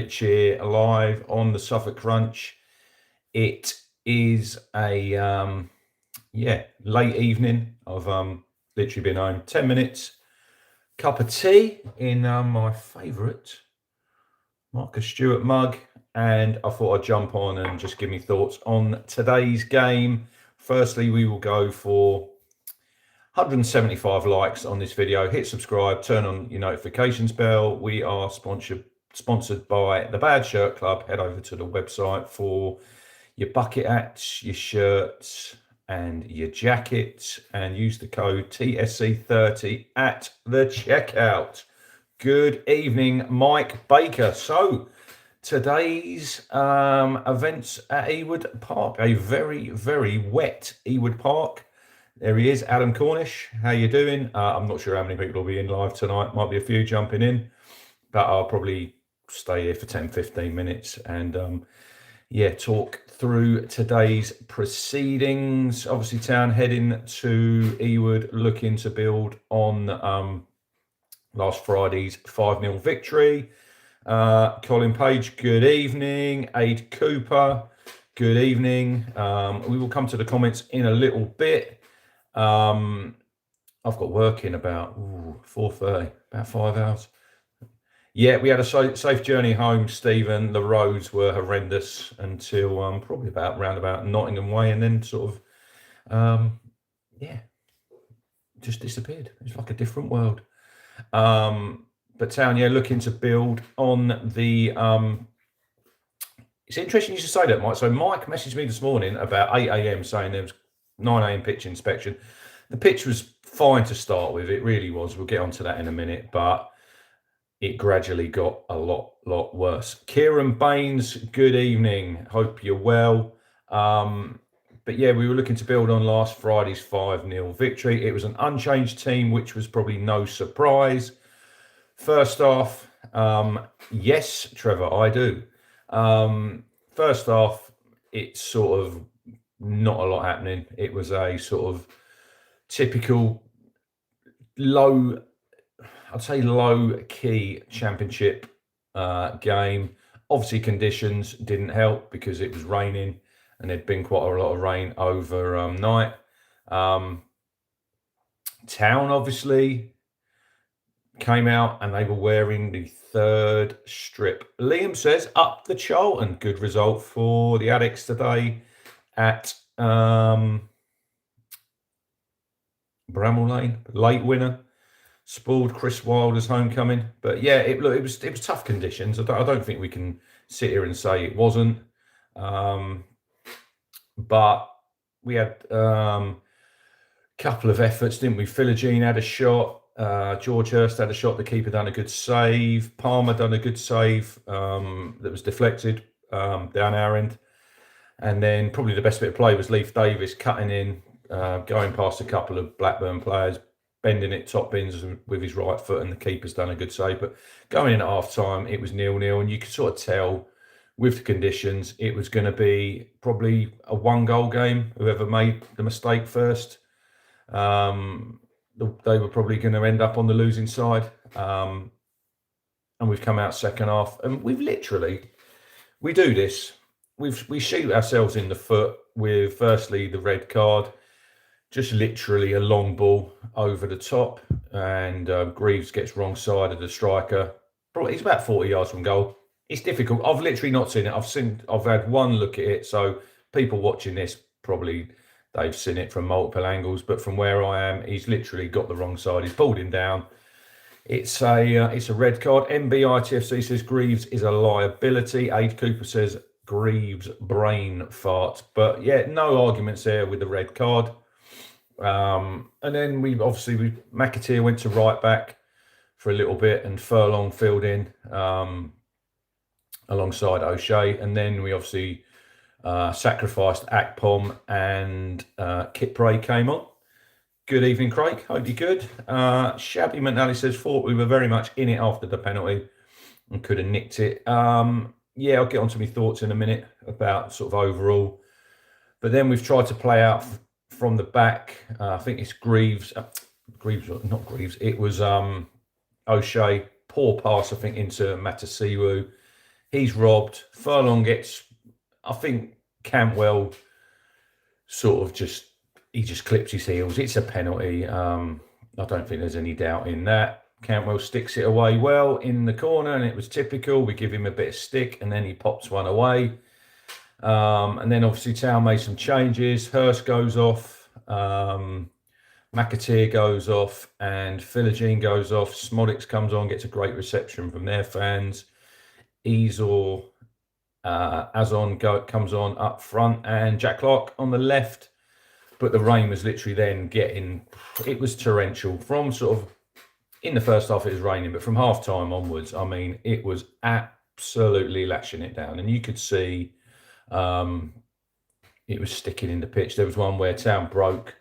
Rich here, live on the Suffolk Crunch. It is a late evening. I've literally been home 10 minutes, cup of tea in my favourite Marcus Stewart mug, and I thought I'd jump on and just give me thoughts on today's game. Firstly, we will go for 175 likes on this video. Hit subscribe, turn on your notifications bell. We are sponsored by the Bad Shirt Club. Head over to the website for your bucket hats, your shirts and your jackets, and use the code TSC30 at the checkout. Good evening, Mike Baker. So today's events at Ewood Park, a very, very wet Ewood Park. There he is, Adam Cornish. How you doing? I'm not sure how many people will be in live tonight. Might be a few jumping in, but I'll probably stay here for 10-15 minutes and talk through today's proceedings. Obviously, Town heading to Ewood, looking to build on last Friday's 5-0 victory. Colin Page, good evening. Aid Cooper, good evening. We will come to the comments in a little bit. I've got work in about 4:30, about 5 hours. Yeah, we had a safe journey home, Stephen. The roads were horrendous until probably round about Nottingham Way, and then sort of, just disappeared. It's like a different world. But Town, looking to build on the... It's interesting you should say that, Mike. So Mike messaged me this morning about 8 a.m. saying there was 9 a.m. pitch inspection. The pitch was fine to start with. It really was. We'll get onto that in a minute, but it gradually got a lot worse. Kieran Baines, good evening. Hope you're well. But yeah, we were looking to build on last Friday's 5-0 victory. It was an unchanged team, which was probably no surprise. First off, yes, Trevor, I do. First off, it's sort of not a lot happening. It was a sort of typical low key championship game. Obviously conditions didn't help because it was raining and there'd been quite a lot of rain overnight. Town obviously came out and they were wearing the third strip. Liam says up the Charlton. Good result for the Addicts today at Bramall Lane. Late winner. Spoiled Chris Wilder's homecoming. But yeah, it was tough conditions. I don't think we can sit here and say it wasn't. But we had a couple of efforts, didn't we? Philogene had a shot. George Hurst had a shot. The keeper done a good save. Palmer done a good save that was deflected down our end. And then probably the best bit of play was Leif Davis cutting in, going past a couple of Blackburn players, bending it top bins with his right foot, and the keeper's done a good save. But going in at half time, it was 0-0, and you could sort of tell with the conditions it was going to be probably a 1-goal game. Whoever made the mistake first, they were probably going to end up on the losing side. And we've come out second half, and we do this. We shoot ourselves in the foot with firstly the red card, just literally a long ball over the top, and Greaves gets wrong side of the striker. Probably he's about 40 yards from goal. It's difficult. I've literally not seen it. I've had one look at it. So people watching this probably they've seen it from multiple angles, but from where I am, he's literally got the wrong side. He's pulled him down. It's a red card. MBITFC says Greaves is a liability. Aid Cooper says Greaves brain fart. But yeah, no arguments there with the red card. And then McAteer went to right back for a little bit, and Furlong filled in alongside O'Shea, and then we obviously sacrificed Akpom, and Kipray came on. Good evening, Craig. Hope you're good. Shabby McNally says, thought we were very much in it after the penalty and could have nicked it. I'll get onto my thoughts in a minute about sort of overall. But then we've tried to play out from the back. I think it's Greaves. Not Greaves. It was O'Shea. Poor pass, I think, into Matasiwu. He's robbed. Furlong gets, I think Cantwell sort of he just clips his heels. It's a penalty. I don't think there's any doubt in that. Cantwell sticks it away well in the corner, and it was typical. We give him a bit of stick, and then he pops one away. And then obviously Town made some changes. Hurst goes off, McAteer goes off, and Philogene goes off. Smolix comes on, gets a great reception from their fans. Easor, Azon comes on up front, and Jack Clark on the left. But the rain was literally then it was torrential from sort of, in the first half it was raining, but from half time onwards, I mean, it was absolutely lashing it down. And you could see it was sticking in the pitch. There was one where Town broke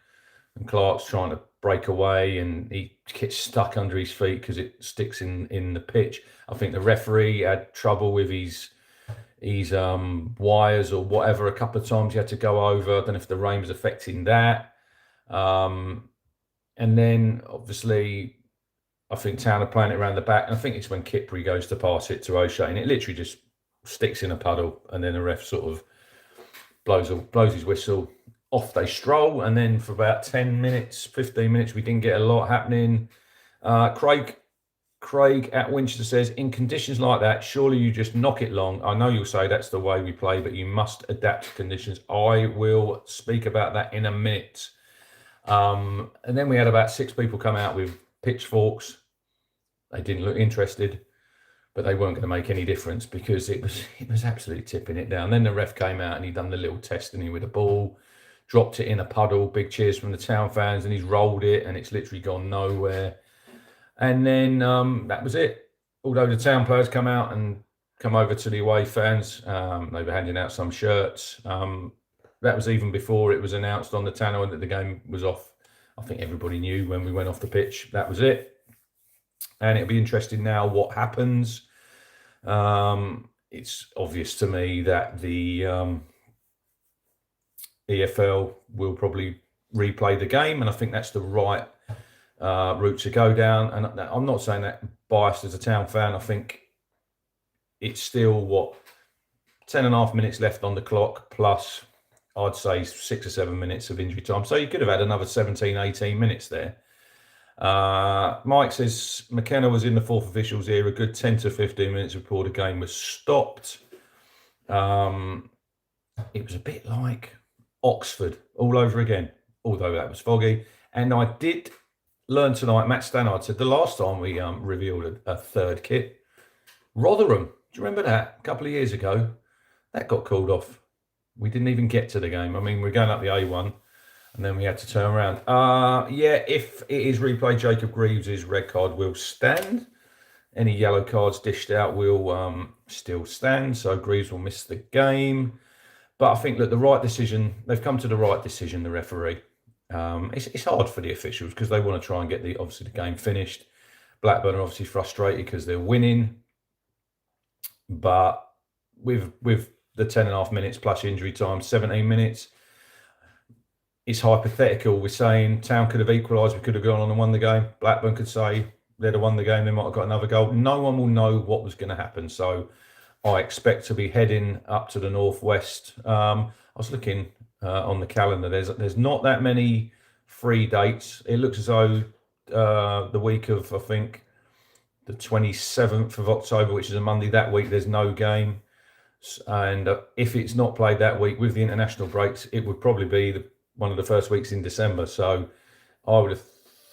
and Clark's trying to break away and he gets stuck under his feet because it sticks in the pitch. I think the referee had trouble with his wires or whatever a couple of times. He had to go over. I don't know if the rain was affecting that. And then obviously I think Town are playing it around the back, and I think it's when Kipri goes to pass it to O'Shea, and it literally just sticks in a puddle, and then the ref sort of blows his whistle. Off they stroll, and then for about 10 minutes, 15 minutes, we didn't get a lot happening. Craig at Winchester says, in conditions like that, surely you just knock it long. I know you'll say that's the way we play, but you must adapt to conditions. I will speak about that in a minute. And then we had about 6 people come out with pitchforks. They didn't look interested, but they weren't going to make any difference because it was absolutely tipping it down. Then the ref came out and he'd done the little testing with a ball, dropped it in a puddle. Big cheers from the Town fans, and he's rolled it, and it's literally gone nowhere. And then that was it. Although the Town players come out and come over to the away fans, they were handing out some shirts. That was even before it was announced on the Tannoy that the game was off. I think everybody knew when we went off the pitch, that was it. And it'll be interesting now what happens. It's obvious to me that the EFL will probably replay the game, and I think that's the right route to go down. And I'm not saying that biased as a Town fan. I think it's still 10.5 minutes left on the clock, plus I'd say 6 or 7 minutes of injury time. So you could have had another 17, 18 minutes there. Mike says McKenna was in the fourth official's ear a good 10 to 15 minutes before the game was stopped. It was a bit like Oxford all over again, although that was foggy. And I did learn tonight, Matt Stannard said the last time we revealed a third kit, Rotherham, do you remember that? A couple of years ago, that got called off. We didn't even get to the game. I mean, we're going up the A1, and then we had to turn around. Yeah, if it is replayed, Jacob Greaves' red card will stand. Any yellow cards dished out will still stand, so Greaves will miss the game. But I think that the right decision, they've come to the right decision, the referee. It's hard for the officials because they want to try and get obviously the game finished. Blackburn are obviously frustrated because they're winning. But with the 10.5 minutes plus injury time, 17 minutes, it's hypothetical. We're saying Town could have equalised, we could have gone on and won the game. Blackburn could say they'd have won the game, they might have got another goal. No one will know what was going to happen. So I expect to be heading up to the northwest. I was looking on the calendar. There's not that many free dates. It looks as though the week of, I think, the 27th of October, which is a Monday, that week there's no game. And if it's not played that week with the international breaks, it would probably be one of the first weeks in December. So I would have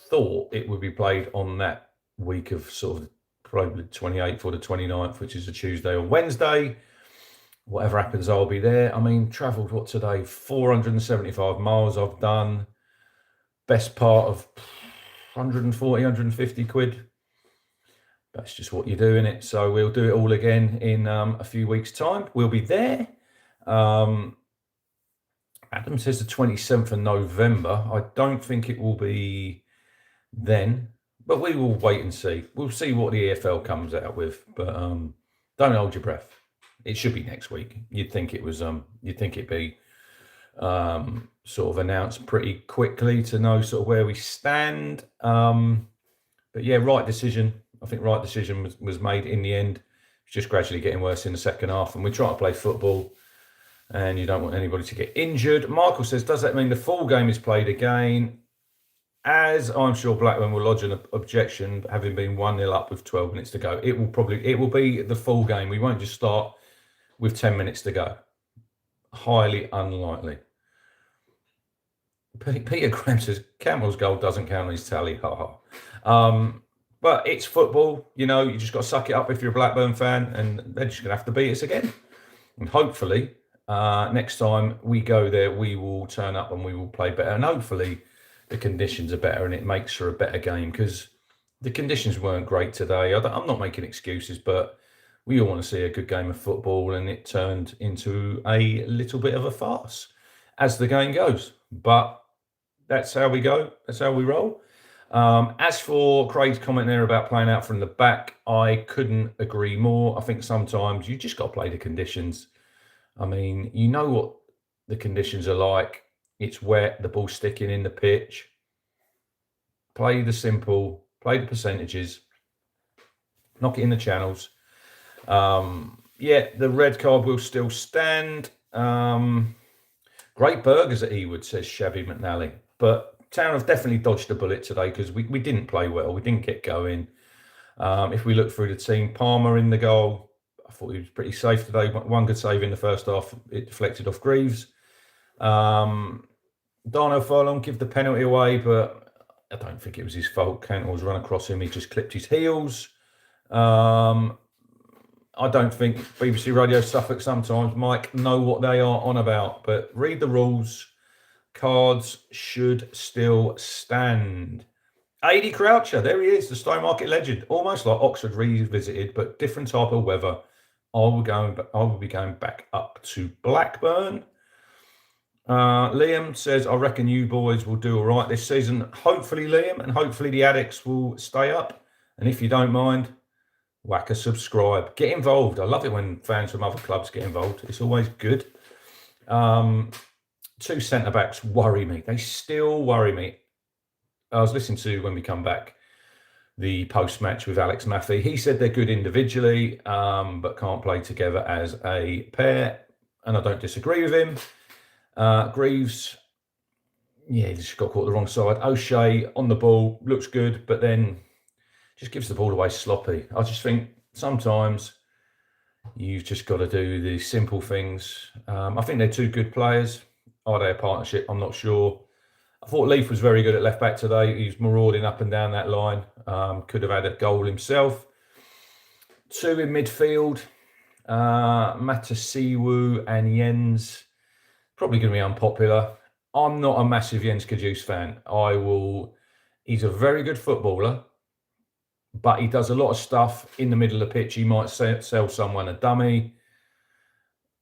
thought it would be played on that week of sort of probably the 28th or the 29th, which is a Tuesday or Wednesday. Whatever happens, I'll be there. I mean, travelled today? 475 miles I've done. Best part of 140, 150 quid. That's just what you do, innit? So we'll do it all again in a few weeks' time. We'll be there. Adam says the 27th of November. I don't think it will be then, but we will wait and see. We'll see what the EFL comes out with, but don't hold your breath. It should be next week. You'd think it was. You'd think it'd be sort of announced pretty quickly to know sort of where we stand. But yeah, right decision. I think right decision was made in the end. just gradually getting worse in the second half, and we're trying to play football, and you don't want anybody to get injured. Michael says, does that mean the full game is played again? As I'm sure Blackburn will lodge an objection, having been 1-0 up with 12 minutes to go. It will be the full game. We won't just start with 10 minutes to go. Highly unlikely. Peter Graham says, Campbell's goal doesn't count on his tally. Ha ha. But it's football, you just got to suck it up if you're a Blackburn fan, and they're just going to have to beat us again. And hopefully, next time we go there, we will turn up and we will play better. And hopefully, the conditions are better and it makes for a better game, because the conditions weren't great today. I'm not making excuses, but we all want to see a good game of football, and it turned into a little bit of a farce as the game goes. But that's how we go. That's how we roll. As for Craig's comment there about playing out from the back, I couldn't agree more. I think sometimes you just got to play the conditions. I mean, you know what the conditions are like. It's wet, the ball's sticking in the pitch. Play the simple, play the percentages, knock it in the channels. Yeah, the red card will still stand. Great burgers at Ewood, says Shabby McNally. But Town have definitely dodged a bullet today, because we didn't play well. We didn't get going. If we look through the team, Palmer in the goal, I thought he was pretty safe today. One good save in the first half. It deflected off Greaves. Darno Furlong give the penalty away, but I don't think it was his fault. Cantwell's run across him. He just clipped his heels. I don't think BBC Radio Suffolk sometimes, Mike, know what they are on about. But read the rules. Cards should still stand. AD Croucher, there he is, the Stowmarket legend. Almost like Oxford revisited, but different type of weather. I will be going back up to Blackburn. Liam says, I reckon you boys will do all right this season. Hopefully, Liam, and hopefully the addicts will stay up. And if you don't mind, whack a subscribe. Get involved. I love it when fans from other clubs get involved. It's always good. Two centre-backs worry me. They still worry me. I was listening to, when we come back, the post-match with Alex Maffey. He said they're good individually, but can't play together as a pair. And I don't disagree with him. Greaves, yeah, he just got caught the wrong side. O'Shea on the ball, looks good, but then just gives the ball away sloppy. I just think sometimes you've just got to do the simple things. I think they're two good players. Are they a partnership? I'm not sure. I thought Leaf was very good at left back today. He's marauding up and down that line. Could have had a goal himself. Two in midfield. Matasiwu and Jens. Probably going to be unpopular. I'm not a massive Jens Kajus fan. He's a very good footballer, but he does a lot of stuff in the middle of the pitch. He might sell someone a dummy.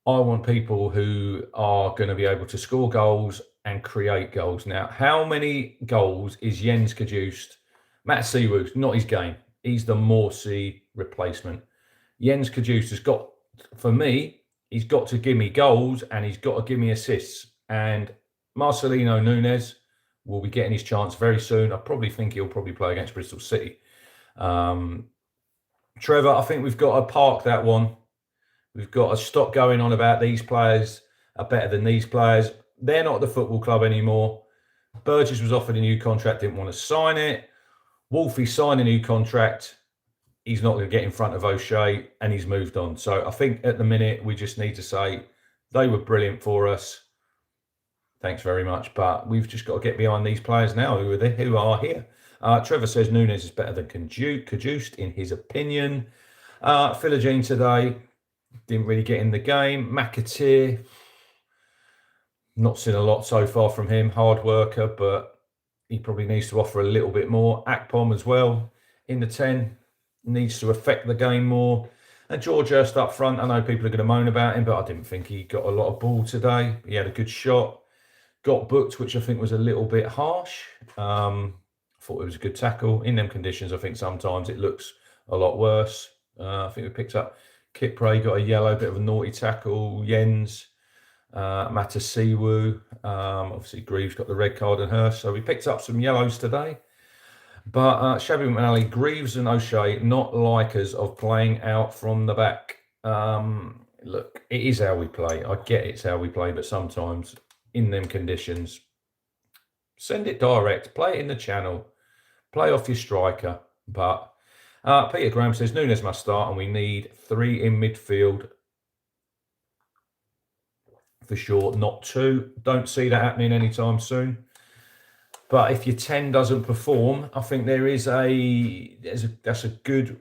I want people who are going to be able to score goals and create goals. Now, how many goals is Jens Kajust? Matasiwu's not his game. He's the Morsey replacement. Jens Kajust has got, for me, he's got to give me goals and he's got to give me assists. And Marcelino Nunes will be getting his chance very soon. I probably think he'll probably play against Bristol City. Trevor, I think we've got to park that one. We've got to stop going on about these players are better than these players. They're not the football club anymore. Burgess was offered a new contract, didn't want to sign it. Wolfie signed a new contract. He's not going to get in front of O'Shea, and he's moved on. So I think at the minute we just need to say they were brilliant for us. Thanks very much. But we've just got to get behind these players now who are here. Trevor says Nunes is better than Kajust in his opinion. Philogene today didn't really get in the game. McAteer, not seen a lot so far from him. Hard worker, but he probably needs to offer a little bit more. Akpom as well in the 10 needs to affect the game more. And George Hurst up front, I know people are going to moan about him, but I didn't think he got a lot of ball today. He had a good shot. Got booked, which I think was a little bit harsh. I thought it was a good tackle. In them conditions, I think sometimes it looks a lot worse. I think we picked up Kipre, got a yellow, bit of a naughty tackle. Jens, Matasiwu. Obviously, Greaves got the red card and Hurst. So we picked up some yellows today. But Shabby McNally, Greaves and O'Shea, not likers of playing out from the back. Look, it is how we play. I get it's how we play, but sometimes in them conditions, send it direct, play it in the channel, play off your striker. But Peter Graham says Nunes must start and we need 3 in midfield for sure, not 2. Don't see that happening anytime soon. But if your 10 doesn't perform, I think that's a good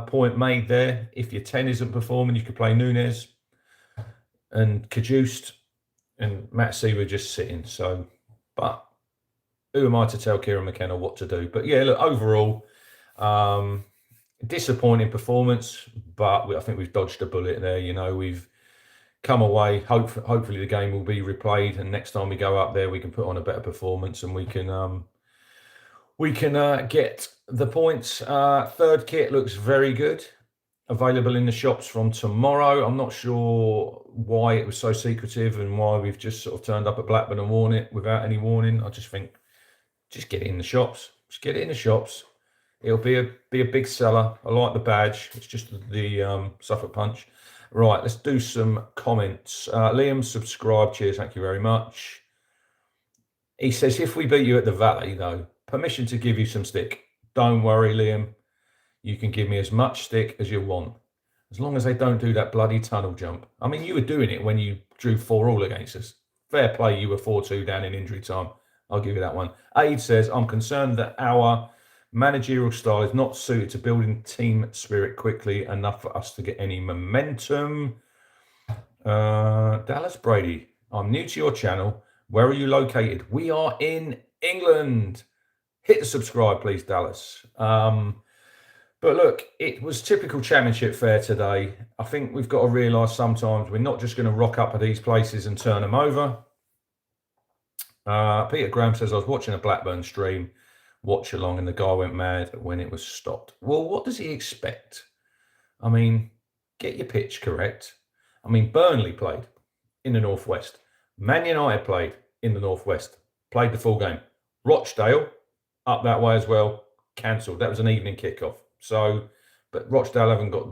point made there. If your 10 isn't performing, you could play Nunes and Cajuste and Matt Seaver just sitting. So, but who am I to tell Kieran McKenna what to do? But yeah, look, overall, disappointing performance, but I think we've dodged a bullet there. You know, we've come away. Hopefully the game will be replayed, and next time we go up there, we can put on a better performance, and we can get the points. Third kit looks very good. Available in the shops from tomorrow. I'm not sure why it was so secretive and why we've just sort of turned up at Blackburn and worn it without any warning. I just think, just get it in the shops. Just get it in the shops. It'll be a big seller. I like the badge. It's just the Suffolk Punch. Right, let's do some comments. Liam, subscribe. Cheers, thank you very much. He says, if we beat you at the Valley, though, permission to give you some stick. Don't worry, Liam. You can give me as much stick as you want, as long as they don't do that bloody tunnel jump. I mean, you were doing it when you drew 4-4 against us. Fair play, you were 4-2 down in injury time. I'll give you that one. Aid says, I'm concerned that our managerial style is not suited to building team spirit quickly enough for us to get any momentum. Dallas Brady, I'm new to your channel. Where are you located? We are in England. Hit the subscribe, please, Dallas. But look, it was typical championship fare today. I think we've got to realise sometimes we're not just going to rock up at these places and turn them over. Peter Graham says, I was watching a Blackburn stream, watch along, and the guy went mad when it was stopped. Well, what does he expect? I mean, get your pitch correct. I mean, Burnley played in the Northwest. Man United played in the Northwest, played the full game. Rochdale, up that way as well, cancelled. That was an evening kickoff. So, but Rochdale haven't got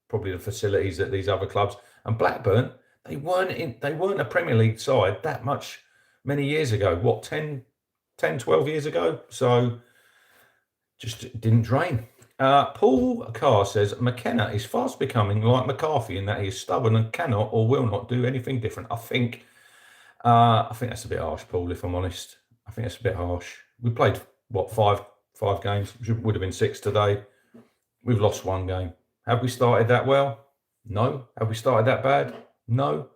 probably the facilities that these other clubs. And Blackburn, they weren't a Premier League side that many years ago. What, 10, 12 years ago? So, just didn't drain. Paul Carr says, McKenna is fast becoming like McCarthy in that he is stubborn and cannot or will not do anything different. I think that's a bit harsh, Paul, if I'm honest. I think that's a bit harsh. We played, what, five games? Would have been 6 today. We've lost 1 game. Have we started that well? No. Have we started that bad? No.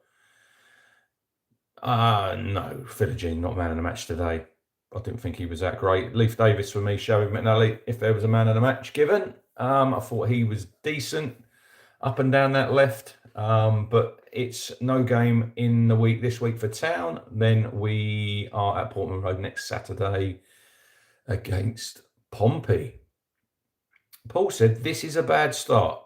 No. Philogene, not man of the match today. I didn't think he was that great. Leif Davis for me, Shabby McNally, if there was a man of the match given. I thought he was decent up and down that left. But it's no game in the week this week for Town. Then we are at Portman Road next Saturday against Pompey. Paul said, this is a bad start.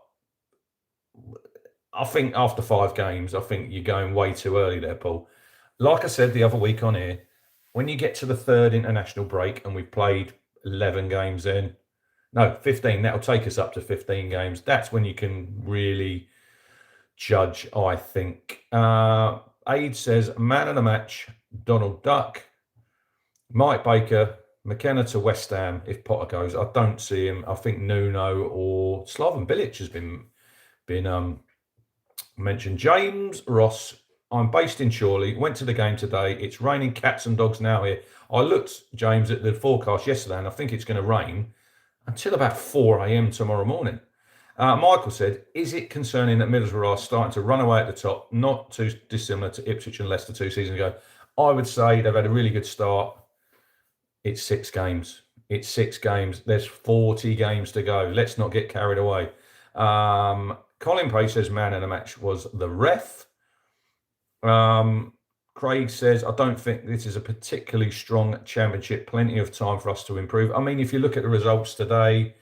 I think after 5 games, I think you're going way too early there, Paul. Like I said the other week on here, when you get to the 3rd international break and we've played 11 games then, no, 15, that'll take us up to 15 games. That's when you can really judge, I think. Aid says, man of the match, Donald Duck. Mike Baker, McKenna to West Ham if Potter goes. I don't see him. I think Nuno or Slaven Bilic has been mentioned. James Ross, I'm based in Chorley, went to the game today. It's raining cats and dogs now here. I looked, James, at the forecast yesterday, and I think it's going to rain until about 4 a.m. tomorrow morning. Michael said, is it concerning that Middlesbrough are starting to run away at the top, not too dissimilar to Ipswich and Leicester 2 seasons ago? I would say they've had a really good start. It's 6 games. It's 6 games. There's 40 games to go. Let's not get carried away. Colin Page says man of the match was the ref. Craig says, I don't think this is a particularly strong championship. Plenty of time for us to improve. I mean, if you look at the results today,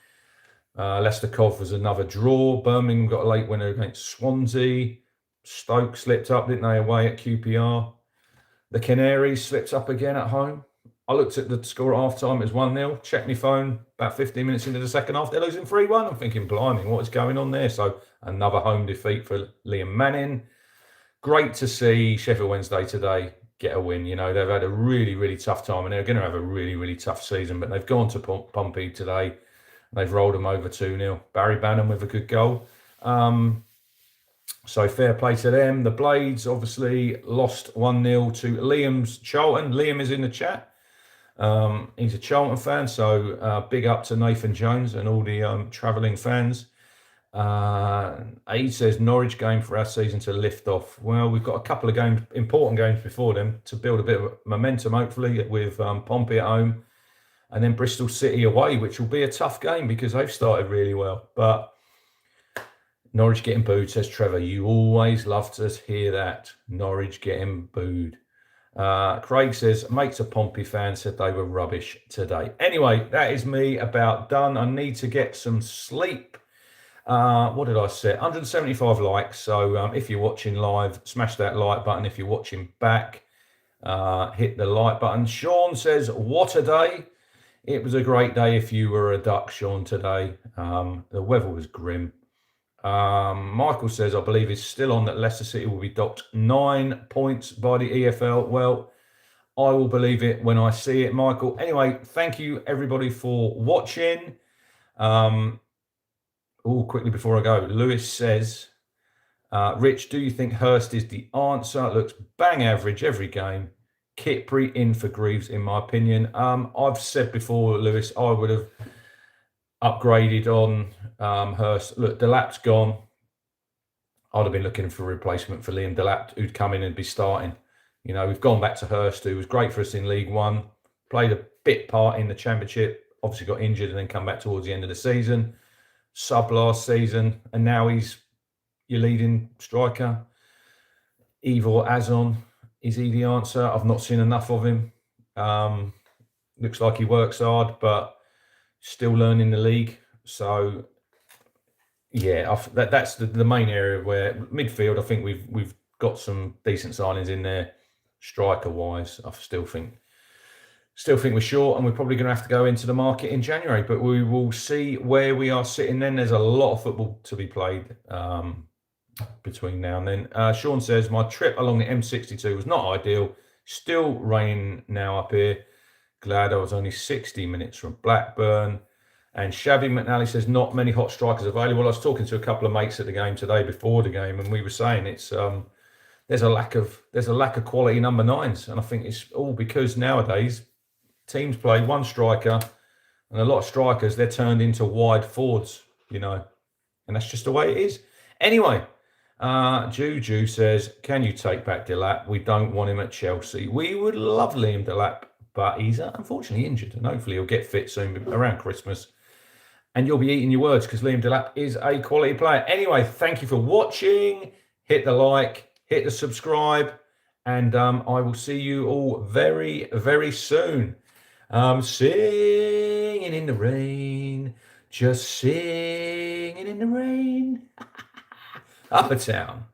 Leicester Cov was another draw. Birmingham got a late winner against Swansea. Stoke slipped up, didn't they, away at QPR. The Canaries slipped up again at home. I looked at the score at half time, it was 1-0. Checked my phone about 15 minutes into the second half, they're losing 3-1. I'm thinking, blimey, what is going on there? So another home defeat for Liam Manning. Great to see Sheffield Wednesday today get a win. You know, they've had a really, really tough time and they're going to have a really, really tough season, but they've gone to Pompey today. They've rolled them over 2-0. Barry Bannon with a good goal. So fair play to them. The Blades obviously lost 1-0 to Liam's Charlton. Liam is in the chat. He's a Charlton fan, so big up to Nathan Jones and all the travelling fans. Aid says Norwich game for our season to lift off. Well, we've got a couple of games, important games before them to build a bit of momentum, hopefully, with Pompey at home and then Bristol City away, which will be a tough game because they've started really well. But Norwich getting booed, says Trevor. You always love to hear that. Norwich getting booed. Craig says, mates of Pompey fans said they were rubbish today. Anyway, that is me about done. I need to get some sleep. What did I say? 175 likes. So if you're watching live, smash that like button. If you're watching back, hit the like button. Sean says, what a day. It was a great day if you were a Duck, Sean, today. The weather was grim. Michael says, I believe it's still on that Leicester City will be docked 9 points by the EFL. Well, I will believe it when I see it, Michael. Anyway, thank you, everybody, for watching. Quickly before I go, Lewis says, Rich, do you think Hurst is the answer? Looks bang average every game. Kitbury in for Greaves, in my opinion. I've said before, Lewis, I would have upgraded on Hurst. Look, Delap's gone. I'd have been looking for a replacement for Liam Delap, who'd come in and be starting. You know, we've gone back to Hurst, who was great for us in League One, played a bit part in the Championship, obviously got injured and then come back towards the end of the season. Sub last season, and now he's your leading striker. Ivor Azon, is he the answer? I've not seen enough of him. Looks like he works hard, but still learning the league. So, yeah, that's the main area where midfield. I think we've got some decent signings in there, striker wise. I still think we're short, and we're probably going to have to go into the market in January. But we will see where we are sitting then. There's a lot of football to be played between now and then. Sean says, my trip along the M62 was not ideal. Still raining now up here. Glad I was only 60 minutes from Blackburn. And Shabby McNally says, not many hot strikers available. I was talking to a couple of mates at the game today before the game, and we were saying it's there's a lack of quality number 9s, and I think it's all because nowadays teams play one striker, and a lot of strikers, they're turned into wide forwards, you know, and that's just the way it is. Anyway, Juju says, can you take back Delap? We don't want him at Chelsea. We would love Liam Delap, but he's unfortunately injured, and hopefully he'll get fit soon around Christmas. And you'll be eating your words because Liam Delap is a quality player. Anyway, thank you for watching. Hit the like, hit the subscribe, and I will see you all very, very soon. Singing in the rain, just singing in the rain. Up a town.